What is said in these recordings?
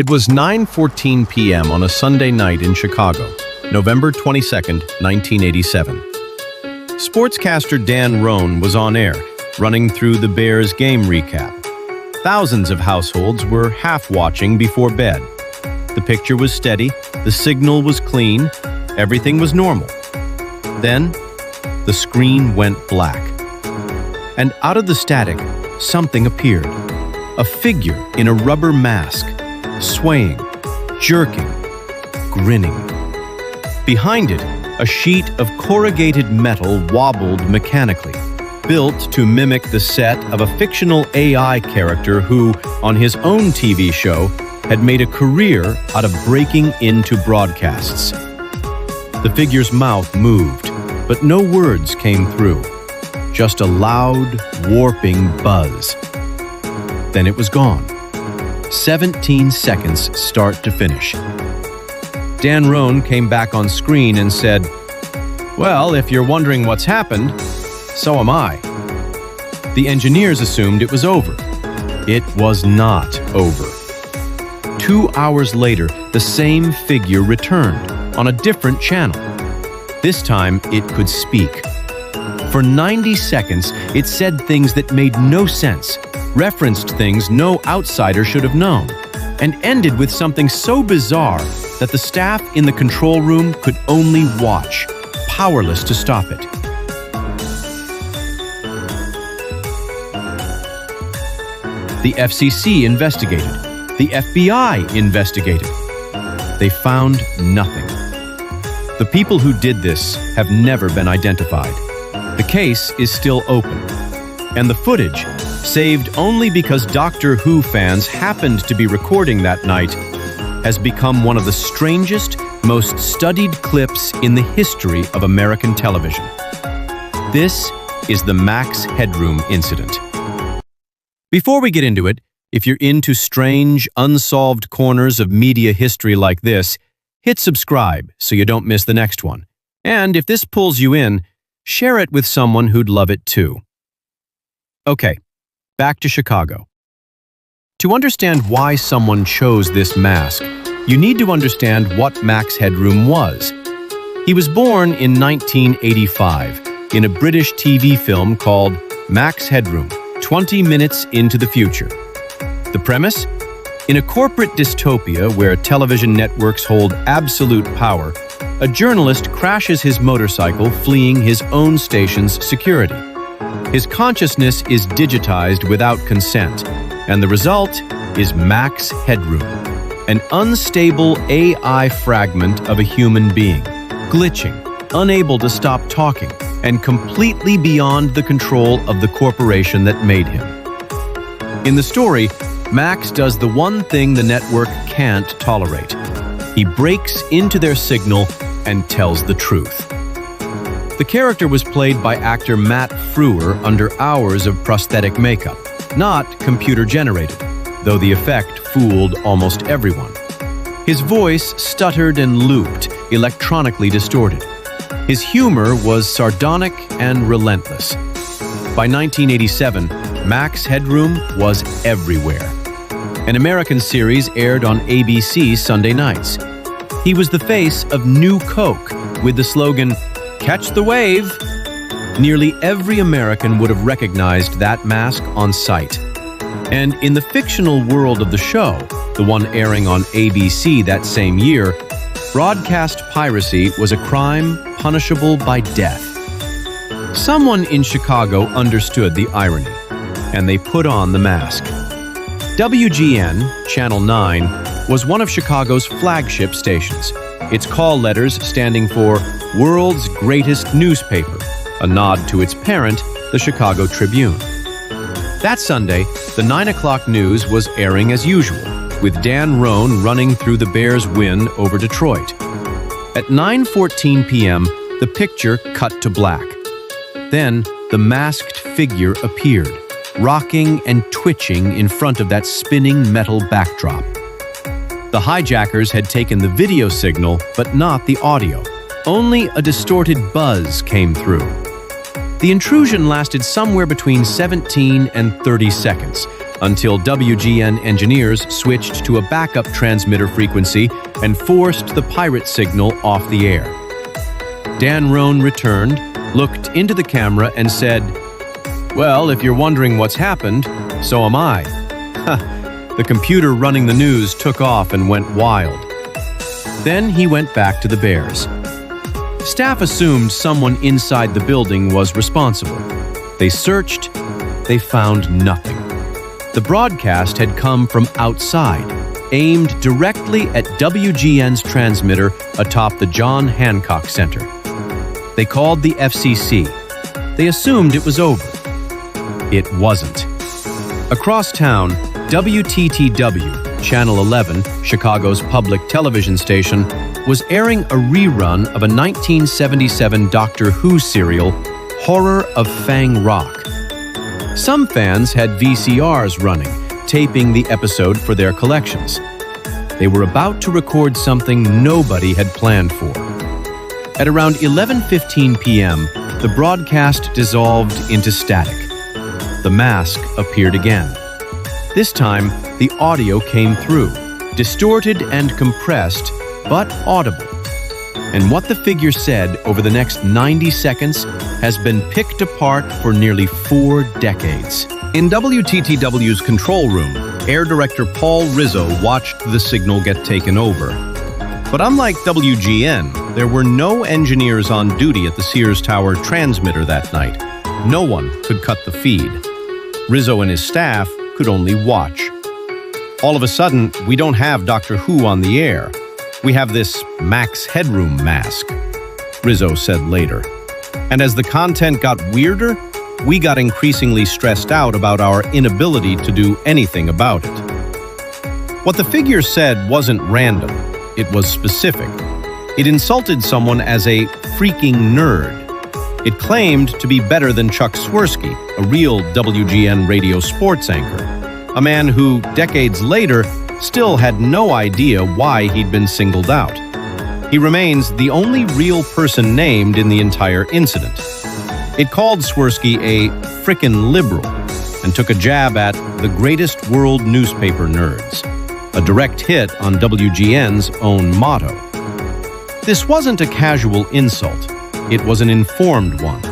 It was 9:14 p.m. on a Sunday night in Chicago, November 22, 1987. Sportscaster Dan Roan was on air, running through the Bears game recap. Thousands of households were half-watching before bed. The picture was steady, the signal was clean, everything was normal. Then, the screen went black. And out of the static, something appeared. A figure in a rubber mask, swaying, jerking, grinning. Behind it, a sheet of corrugated metal wobbled mechanically, built to mimic the set of a fictional AI character who, on his own TV show, had made a career out of breaking into broadcasts. The figure's mouth moved, but no words came through. Just a loud, warping buzz. Then it was gone. 17 seconds start to finish. Dan Roan came back on screen and said, "Well, if you're wondering what's happened, so am I." The engineers assumed it was over. It was not over. 2 hours later, the same figure returned on a different channel. This time, it could speak. For 90 seconds, it said things that made no sense, referenced things no outsider should have known, and ended with something so bizarre that the staff in the control room could only watch, powerless to stop it. The FCC investigated. The FBI investigated. They found nothing. The people who did this have never been identified. The case is still open, and the footage, saved only because Doctor Who fans happened to be recording that night, has become one of the strangest, most studied clips in the history of American television. This is the Max Headroom incident. Before we get into it, if you're into strange, unsolved corners of media history like this, hit subscribe so you don't miss the next one. And if this pulls you in, share it with someone who'd love it too. Okay, back to Chicago. To understand why someone chose this mask, you need to understand what Max Headroom was. He was born in 1985 in a British TV film called Max Headroom, 20 Minutes into the Future. The premise? In a corporate dystopia where television networks hold absolute power, a journalist crashes his motorcycle fleeing his own station's security. His consciousness is digitized without consent, and the result is Max Headroom, an unstable AI fragment of a human being, glitching, unable to stop talking, and completely beyond the control of the corporation that made him. In the story, Max does the one thing the network can't tolerate. He breaks into their signal and tells the truth. The character was played by actor Matt Frewer under hours of prosthetic makeup, not computer-generated, though the effect fooled almost everyone. His voice stuttered and looped, electronically distorted. His humor was sardonic and relentless. By 1987, Max Headroom was everywhere. An American series aired on ABC Sunday nights. He was the face of New Coke with the slogan, "Catch the wave." Nearly every American would have recognized that mask on sight. And in the fictional world of the show, the one airing on ABC that same year, broadcast piracy was a crime punishable by death. Someone in Chicago understood the irony, and they put on the mask. WGN, Channel 9, was one of Chicago's flagship stations, its call letters standing for World's Greatest Newspaper, a nod to its parent, the Chicago Tribune. That Sunday, the 9 o'clock news was airing as usual, with Dan Roan running through the Bears' win over Detroit. At 9:14 p.m., the picture cut to black. Then, the masked figure appeared, rocking and twitching in front of that spinning metal backdrop. The hijackers had taken the video signal, but not the audio. Only a distorted buzz came through. The intrusion lasted somewhere between 17 and 30 seconds, until WGN engineers switched to a backup transmitter frequency and forced the pirate signal off the air. Dan Roan returned, looked into the camera and said, "Well, if you're wondering what's happened, so am I." The computer running the news took off and went wild. Then he went back to the Bears. Staff assumed someone inside the building was responsible. They searched, they found nothing. The broadcast had come from outside, aimed directly at WGN's transmitter atop the John Hancock Center. They called the FCC. They assumed it was over. It wasn't. Across town, WTTW, Channel 11, Chicago's public television station, was airing a rerun of a 1977 Doctor Who serial, Horror of Fang Rock. Some fans had VCRs running, taping the episode for their collections. They were about to record something nobody had planned for. At around 11:15 p.m., the broadcast dissolved into static. The mask appeared again. This time, the audio came through, distorted and compressed, but audible. And what the figure said over the next 90 seconds has been picked apart for nearly 4 decades. In WTTW's control room, Air Director Paul Rizzo watched the signal get taken over. But unlike WGN, there were no engineers on duty at the Sears Tower transmitter that night. No one could cut the feed. Rizzo and his staff could only watch. All of a sudden, we don't have Doctor Who on the air. We have this Max Headroom mask, Rizzo said later. And as the content got weirder, we got increasingly stressed out about our inability to do anything about it. What the figure said wasn't random. It was specific. It insulted someone as a freaking nerd. It claimed to be better than Chuck Swirsky, a real WGN radio sports anchor, a man who, decades later, still had no idea why he'd been singled out. He remains the only real person named in the entire incident. It called Swirsky a frickin' liberal and took a jab at the greatest world newspaper nerds, a direct hit on WGN's own motto. This wasn't a casual insult. It was an informed one.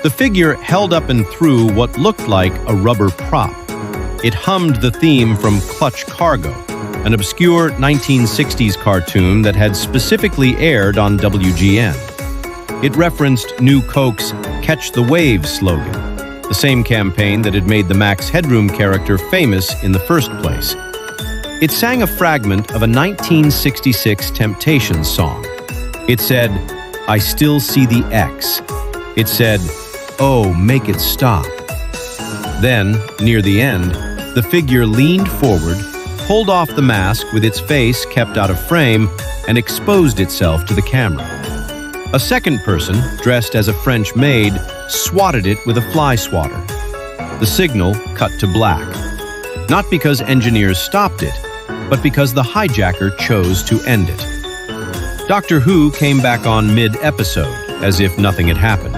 The figure held up and threw what looked like a rubber prop. It hummed the theme from Clutch Cargo, an obscure 1960s cartoon that had specifically aired on WGN. It referenced New Coke's Catch the Wave slogan, the same campaign that had made the Max Headroom character famous in the first place. It sang a fragment of a 1966 Temptations song. It said, "I still see the X." It said, "Oh, make it stop." Then, near the end, the figure leaned forward, pulled off the mask with its face kept out of frame, and exposed itself to the camera. A second person, dressed as a French maid, swatted it with a fly swatter. The signal cut to black. Not because engineers stopped it, but because the hijacker chose to end it. Doctor Who came back on mid-episode, as if nothing had happened.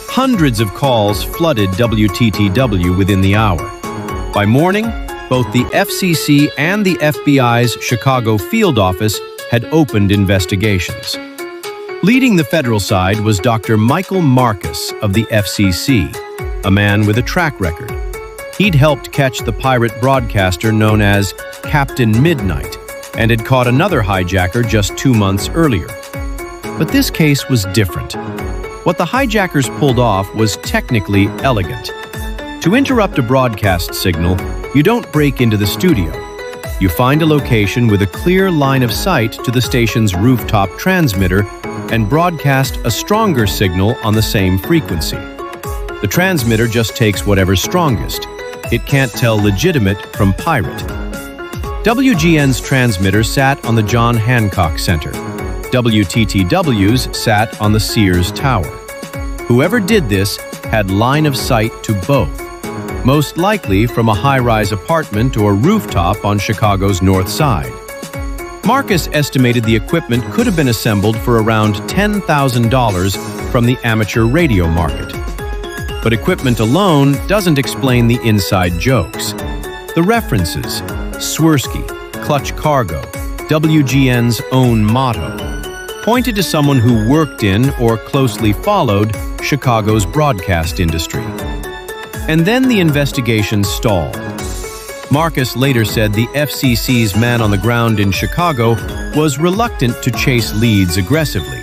Hundreds of calls flooded WTTW within the hour. By morning, both the FCC and the FBI's Chicago field office had opened investigations. Leading the federal side was Dr. Michael Marcus of the FCC, a man with a track record. He'd helped catch the pirate broadcaster known as Captain Midnight and had caught another hijacker just 2 months earlier. But this case was different. What the hijackers pulled off was technically elegant. To interrupt a broadcast signal, you don't break into the studio. You find a location with a clear line of sight to the station's rooftop transmitter and broadcast a stronger signal on the same frequency. The transmitter just takes whatever's strongest. It can't tell legitimate from pirate. WGN's transmitter sat on the John Hancock Center. WTTW's sat on the Sears Tower. Whoever did this had line of sight to both, most likely from a high-rise apartment or rooftop on Chicago's north side. Marcus estimated the equipment could have been assembled for around $10,000 from the amateur radio market. But equipment alone doesn't explain the inside jokes. The references, Swirsky, Clutch Cargo, WGN's own motto, pointed to someone who worked in or closely followed Chicago's broadcast industry. And then the investigation stalled. Marcus later said the FCC's man on the ground in Chicago was reluctant to chase leads aggressively,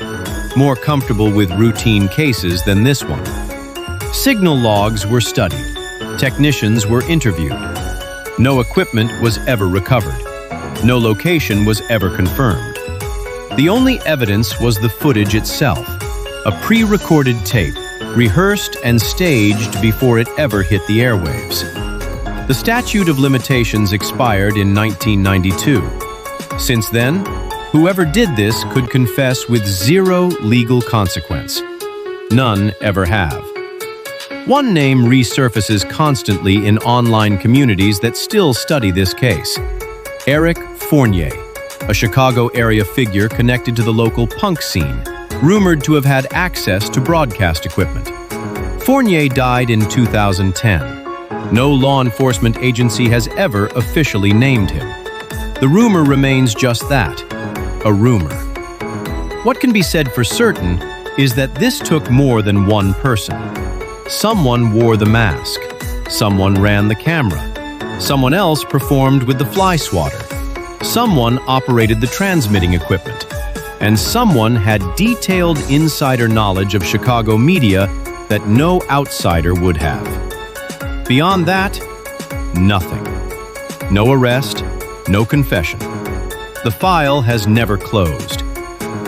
more comfortable with routine cases than this one. Signal logs were studied. Technicians were interviewed. No equipment was ever recovered. No location was ever confirmed. The only evidence was the footage itself, a pre-recorded tape, rehearsed and staged before it ever hit the airwaves. The statute of limitations expired in 1992. Since then, whoever did this could confess with zero legal consequence. None ever have. One name resurfaces constantly in online communities that still study this case: Eric Fournier, a Chicago area figure connected to the local punk scene, rumored to have had access to broadcast equipment. Fournier died in 2010. No law enforcement agency has ever officially named him. The rumor remains just that, a rumor. What can be said for certain is that this took more than one person. Someone wore the mask. Someone ran the camera. Someone else performed with the fly swatter. Someone operated the transmitting equipment. And someone had detailed insider knowledge of Chicago media that no outsider would have. Beyond that, nothing. No arrest, no confession. The file has never closed.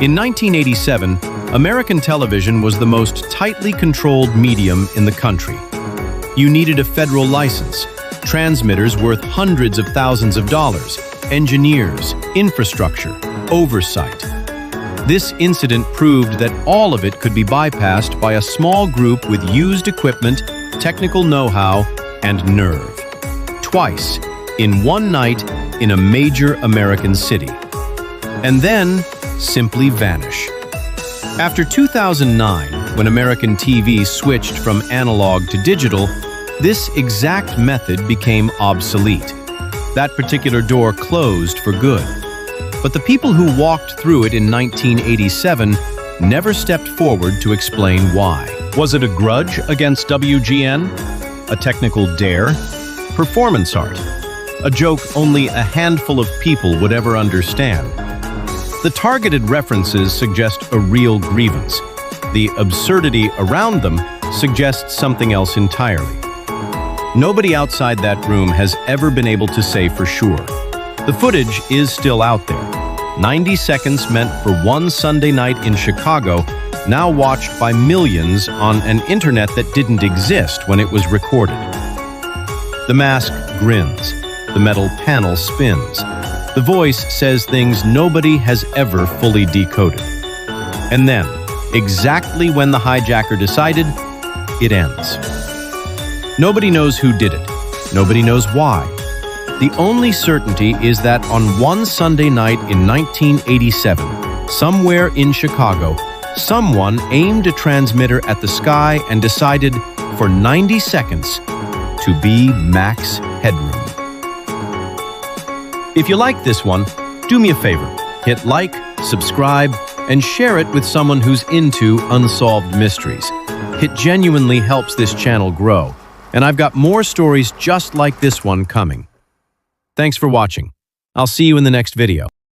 In 1987, American television was the most tightly controlled medium in the country. You needed a federal license, transmitters worth hundreds of thousands of dollars, engineers, infrastructure, oversight. This incident proved that all of it could be bypassed by a small group with used equipment, technical know-how, and nerve. Twice, in one night, in a major American city. And then, simply vanish. After 2009, when American TV switched from analog to digital, this exact method became obsolete. That particular door closed for good. But the people who walked through it in 1987 never stepped forward to explain why. Was it a grudge against WGN? A technical dare? Performance art? A joke only a handful of people would ever understand? The targeted references suggest a real grievance. The absurdity around them suggests something else entirely. Nobody outside that room has ever been able to say for sure. The footage is still out there. 90 seconds meant for one Sunday night in Chicago, now watched by millions on an internet that didn't exist when it was recorded. The mask grins. The metal panel spins. The voice says things nobody has ever fully decoded. And then, exactly when the hijacker decided, it ends. Nobody knows who did it. Nobody knows why. The only certainty is that on one Sunday night in 1987, somewhere in Chicago, someone aimed a transmitter at the sky and decided, for 90 seconds, to be Max Headroom. If you like this one, do me a favor. Hit like, subscribe, and share it with someone who's into unsolved mysteries. It genuinely helps this channel grow, and I've got more stories just like this one coming. Thanks for watching. I'll see you in the next video.